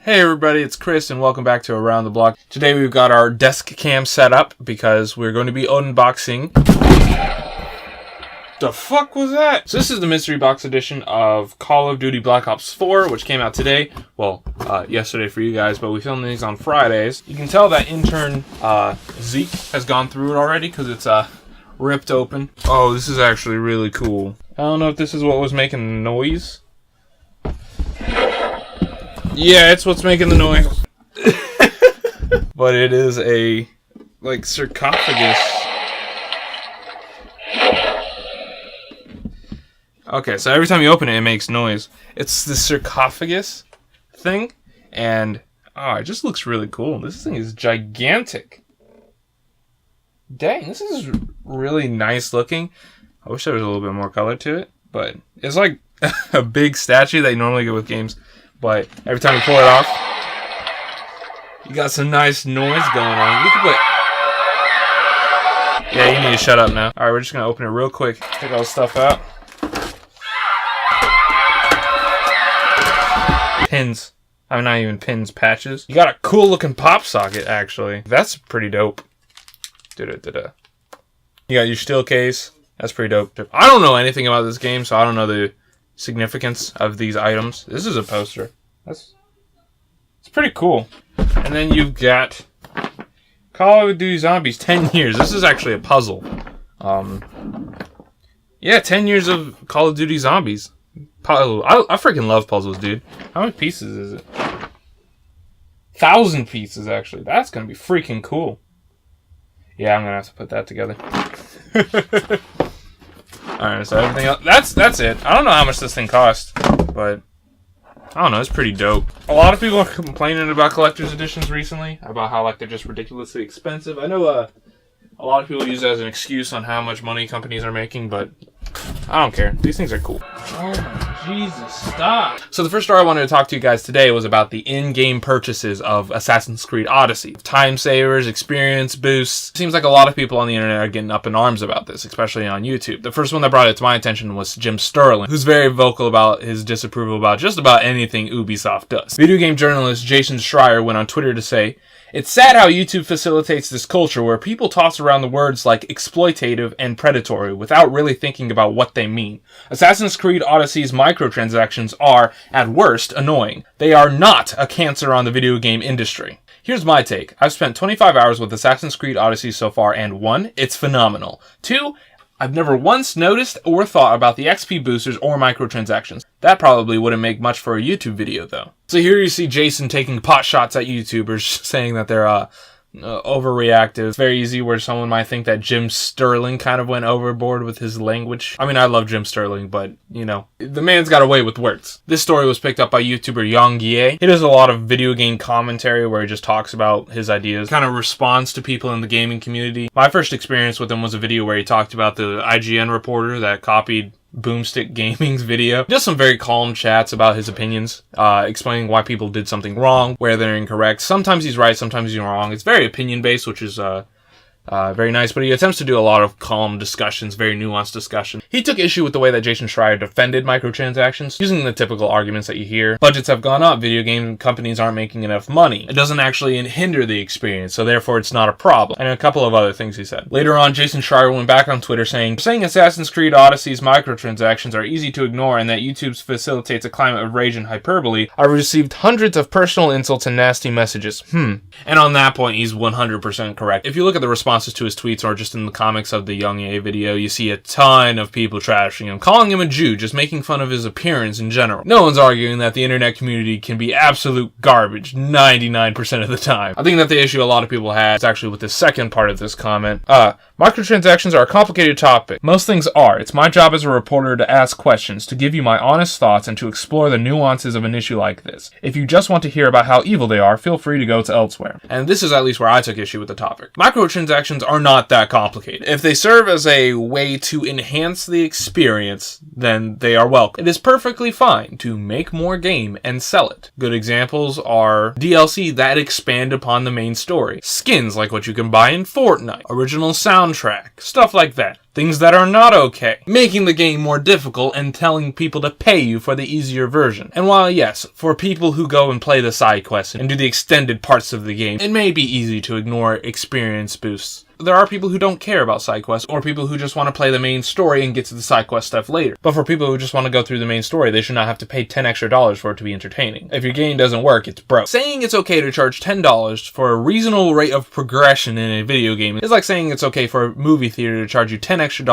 Hey everybody, it's Chris and welcome back to Around the Block. Today we've got our desk cam set up because we're going to be unboxing... The fuck was that? So this is the mystery box edition of Call of Duty Black Ops 4, which came out today. Well, yesterday for you guys, but we filmed these on Fridays. You can tell that intern Zeke has gone through it already because it's ripped open. Oh, this is actually really cool. I don't know if this is what was making the noise. Yeah, it's what's making the noise. But it is a, like, sarcophagus. Okay, so every time you open it, it makes noise. It's the sarcophagus thing, and, oh, it just looks really cool. This thing is gigantic. Dang, this is really nice looking. I wish there was a little bit more color to it, but it's like a big statue that you normally get with games. But every time you pull it off, you got some nice noise going on. You can put... Yeah, you need to shut up now. Alright, we're just going to open it real quick. Take all the stuff out. Pins. I mean, not even pins, patches. You got a cool looking pop socket, actually. That's pretty dope. You got your steel case. That's pretty dope. I don't know anything about this game, so I don't know the significance of these items. This is a poster. It's pretty cool. And then you've got Call of Duty Zombies 10 years. This is actually a puzzle. Yeah, 10 years of Call of Duty Zombies. Puzzle. I freaking love puzzles, dude. How many pieces is it? 1,000 pieces, actually. That's gonna be freaking cool. Yeah, I'm gonna have to put that together. Alright, so everything else, that's it. I don't know how much this thing cost, but I don't know, it's pretty dope. A lot of people are complaining about collector's editions recently, about how like they're just ridiculously expensive. I know a lot of people use it as an excuse on how much money companies are making, but I don't care. These things are cool. Oh my Jesus, stop! So the first story I wanted to talk to you guys today was about the in-game purchases of Assassin's Creed Odyssey. Time savers, experience boosts. Seems like a lot of people on the internet are getting up in arms about this, especially on YouTube. The first one that brought it to my attention was Jim Sterling, who's very vocal about his disapproval about just about anything Ubisoft does. Video game journalist Jason Schreier went on Twitter to say, "It's sad how YouTube facilitates this culture where people toss around the words like exploitative and predatory without really thinking about what they mean. Assassin's Creed Odyssey's microtransactions are, at worst, annoying. They are not a cancer on the video game industry." Here's my take. I've spent 25 hours with Assassin's Creed Odyssey so far, and 1, it's phenomenal. 2, I've never once noticed or thought about the XP boosters or microtransactions. That probably wouldn't make much for a YouTube video, though. So here you see Jason taking pot shots at YouTubers, saying that they're overreactive. It's very easy where someone might think that Jim Sterling kind of went overboard with his language. I mean, I love Jim Sterling, but, you know, the man's got a way with words. This story was picked up by YouTuber Yang Ye. He does a lot of video game commentary where he just talks about his ideas, kind of responds to people in the gaming community. My first experience with him was a video where he talked about the IGN reporter that copied Boomstick Gaming's video. Just some very calm chats about his opinions, explaining why people did something wrong, where they're incorrect. Sometimes he's right, sometimes he's wrong. It's very opinion-based, which is very nice, but he attempts to do a lot of calm discussions, very nuanced discussion. He took issue with the way that Jason Schreier defended microtransactions, using the typical arguments that you hear. Budgets have gone up, video game companies aren't making enough money. It doesn't actually hinder the experience, so therefore it's not a problem. And a couple of other things he said. Later on, Jason Schreier went back on Twitter saying Assassin's Creed Odyssey's microtransactions are easy to ignore and that YouTube facilitates a climate of rage and hyperbole. I've received hundreds of personal insults and nasty messages. And on that point, he's 100% correct. If you look at the responses to his tweets or just in the comics of the Yang Ye video, you see a ton of people trashing him, calling him a Jew, just making fun of his appearance in general. No one's arguing that the internet community can be absolute garbage 99% of the time. I think that the issue a lot of people had is actually with the second part of this comment. Microtransactions are a complicated topic. Most things are. It's my job as a reporter to ask questions, to give you my honest thoughts, and to explore the nuances of an issue like this. If you just want to hear about how evil they are, feel free to go to elsewhere. And this is at least where I took issue with the topic. Microtransactions are not that complicated. If they serve as a way to enhance the experience, then they are welcome. It is perfectly fine to make more game and sell it. Good examples are DLC that expand upon the main story, skins like what you can buy in Fortnite, original soundtrack, stuff like that. things that are not okay, making the game more difficult and telling people to pay you for the easier version. And while yes, for people who go and play the side quests and do the extended parts of the game, it may be easy to ignore experience boosts. There are people who don't care about side quests, or people who just want to play the main story and get to the side quest stuff later. But for people who just want to go through the main story, they should not have to pay $10 extra for it to be entertaining. If your game doesn't work, it's broke. Saying it's okay to charge $10 for a reasonable rate of progression in a video game is like saying it's okay for a movie theater to charge you $10 extra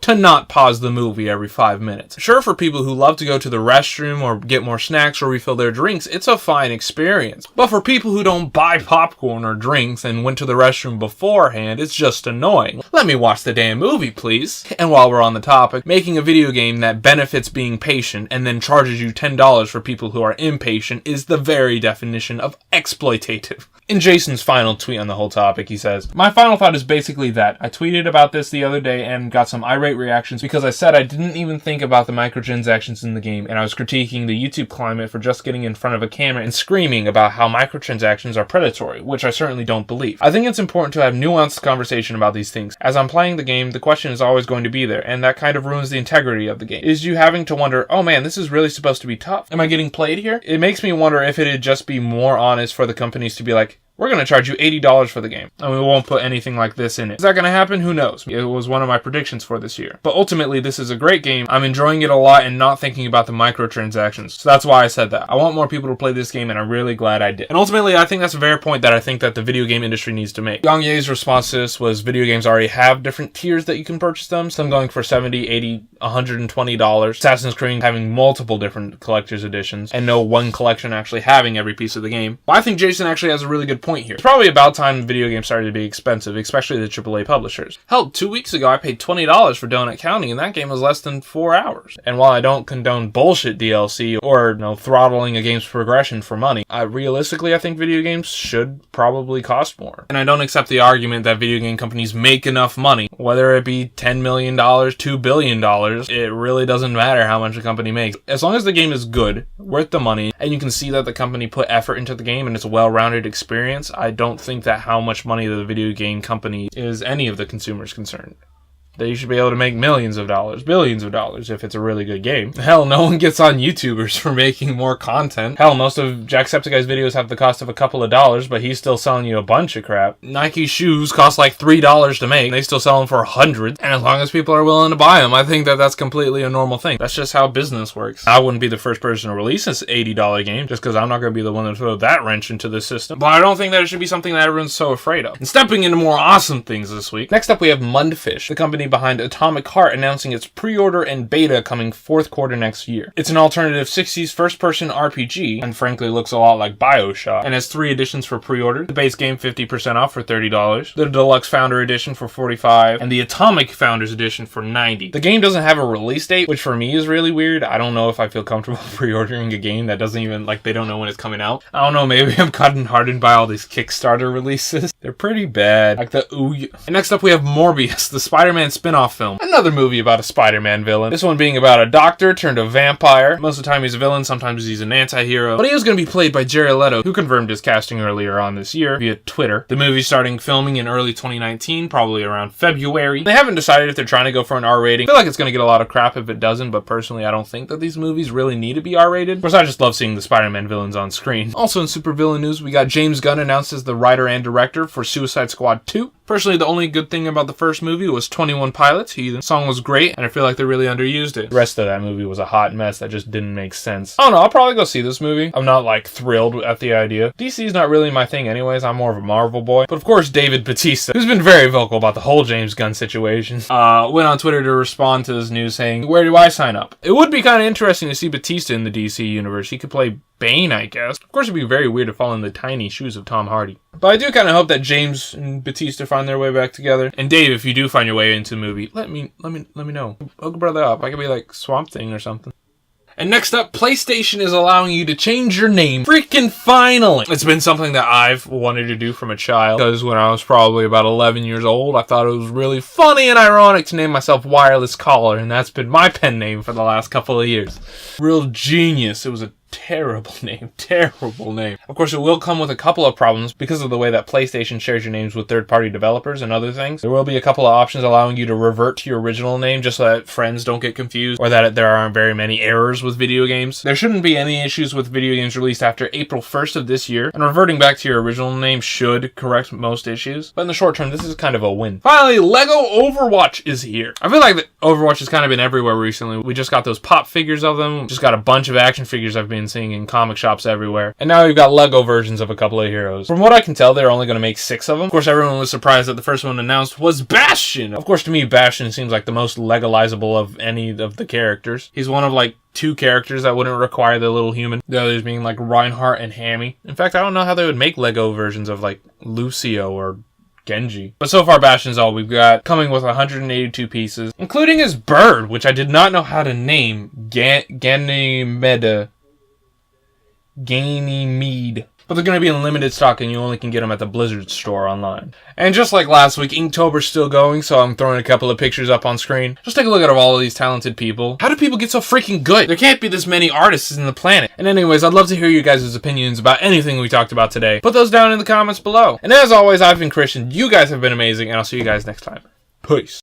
to not pause the movie every 5 minutes. Sure, for people who love to go to the restroom or get more snacks or refill their drinks, it's a fine experience. But for people who don't buy popcorn or drinks and went to the restroom beforehand, it's just annoying. Let me watch the damn movie, please. And while we're on the topic, making a video game that benefits being patient and then charges you $10 for people who are impatient is the very definition of exploitative. In Jason's final tweet on the whole topic, he says, "My final thought is basically that. I tweeted about this the other day and got some irate reactions because I said I didn't even think about the microtransactions in the game, and I was critiquing the YouTube climate for just getting in front of a camera and screaming about how microtransactions are predatory, which I certainly don't believe. I think it's important to have nuanced conversation about these things. As I'm playing the game, the question is always going to be there, and that kind of ruins the integrity of the game. It is you having to wonder, oh man, this is really supposed to be tough. Am I getting played here? It makes me wonder if it'd just be more honest for the companies to be like, we're going to charge you $80 for the game, and we won't put anything like this in it. Is that going to happen? Who knows? It was one of my predictions for this year. But ultimately, this is a great game. I'm enjoying it a lot and not thinking about the microtransactions. So that's why I said that. I want more people to play this game, and I'm really glad I did. And ultimately, I think that's a fair point that I think that the video game industry needs to make. Yang Ye's response to this was video games already have different tiers that you can purchase them. Some going for $70, $80, $120. Assassin's Creed having multiple different collector's editions, and no one collection actually having every piece of the game. But I think Jason actually has a really good point here. It's probably about time video games started to be expensive, especially the AAA publishers. Hell, 2 weeks ago I paid $20 for Donut County, and that game was less than 4 hours. And while I don't condone bullshit DLC or throttling a game's progression for money, realistically I think video games should probably cost more. And I don't accept the argument that video game companies make enough money, whether it be $10 million, $2 billion, it really doesn't matter how much a company makes. As long as the game is good, worth the money, and you can see that the company put effort into the game and it's a well-rounded experience, I don't think that how much money the video game company is any of the consumers concerned. They should be able to make millions of dollars, billions of dollars if it's a really good game. Hell, no one gets on YouTubers for making more content. Hell, most of Jacksepticeye's videos have the cost of a couple of dollars, but he's still selling you a bunch of crap. Nike shoes cost like $3 to make. They still sell them for hundreds. And as long as people are willing to buy them, I think that that's completely a normal thing. That's just how business works. I wouldn't be the first person to release this $80 game just because I'm not going to be the one to throw that wrench into the system. But I don't think that it should be something that everyone's so afraid of. And stepping into more awesome things this week, next up we have Mundfish, the company behind Atomic Heart, announcing its pre-order and beta coming fourth quarter next year. It's an alternative 60s first-person RPG, and frankly looks a lot like BioShock, and has 3 editions for pre-order. The base game 50% off for $30, the Deluxe Founder Edition for $45, and the Atomic Founders Edition for $90. The game doesn't have a release date, which for me is really weird. I don't know if I feel comfortable pre-ordering a game that doesn't even, they don't know when it's coming out. I don't know, maybe I'm gotten hardened by all these Kickstarter releases. They're pretty bad. Like the Ouya. And next up we have Morbius, the Spider-Man spin-off film. Another movie about a Spider-Man villain. This one being about a doctor turned a vampire. Most of the time he's a villain, sometimes he's an anti-hero. But he is going to be played by Jared Leto, who confirmed his casting earlier on this year via Twitter. The movie's starting filming in early 2019, probably around February. They haven't decided if they're trying to go for an R rating. I feel like it's going to get a lot of crap if it doesn't, but personally I don't think that these movies really need to be R-rated. Of course, I just love seeing the Spider-Man villains on screen. Also in supervillain news, we got James Gunn announced as the writer and director for Suicide Squad 2. Personally, the only good thing about the first movie was 21 Pilots. The song was great, and I feel like they really underused it. The rest of that movie was a hot mess that just didn't make sense. I don't know, I'll probably go see this movie. I'm not, thrilled at the idea. DC's not really my thing anyways, I'm more of a Marvel boy. But of course, David Bautista, who's been very vocal about the whole James Gunn situation, went on Twitter to respond to this news saying, where do I sign up? It would be kind of interesting to see Bautista in the DC universe. He could play Bane, I guess. Of course, it'd be very weird to fall in the tiny shoes of Tom Hardy. But I do kind of hope that James and Bautista find their way back together. And Dave, if you do find your way into the movie, let me know. Hook a brother up. I could be like Swamp Thing or something. And next up, PlayStation is allowing you to change your name. Freaking finally! It's been something that I've wanted to do from a child, because when I was probably about 11 years old, I thought it was really funny and ironic to name myself Wireless Caller, and that's been my pen name for the last couple of years. Real genius. It was a Terrible name. Terrible name. Of course, it will come with a couple of problems because of the way that PlayStation shares your names with third-party developers and other things. There will be a couple of options allowing you to revert to your original name just so that friends don't get confused or that there aren't very many errors with video games. There shouldn't be any issues with video games released after April 1st of this year, and reverting back to your original name should correct most issues. But in the short term, this is kind of a win. Finally, Lego Overwatch is here. I feel like that Overwatch has kind of been everywhere recently. We just got those pop figures of them. Just got a bunch of action figures I've been seeing in comic shops everywhere. And now we've got Lego versions of a couple of heroes. From what I can tell, they're only going to make 6 of them. Of course, everyone was surprised that the first one announced was Bastion. Of course, to me, Bastion seems like the most Legalizable of any of the characters. He's one of like 2 characters that wouldn't require the little human. The others being like Reinhardt and Hammy. In fact, I don't know how they would make Lego versions of like Lucio or Genji. But so far, Bastion's all we've got, coming with 182 pieces, including his bird, which I did not know how to name. Ganymede. But they're going to be in limited stock and you only can get them at the Blizzard store online. And just like last week, Inktober's still going, so I'm throwing a couple of pictures up on screen. Just take a look at all of these talented people. How do people get so freaking good? There can't be this many artists in the planet. And anyways, I'd love to hear you guys' opinions about anything we talked about today. Put those down in the comments below. And as always, I've been Christian, you guys have been amazing, and I'll see you guys next time. Peace.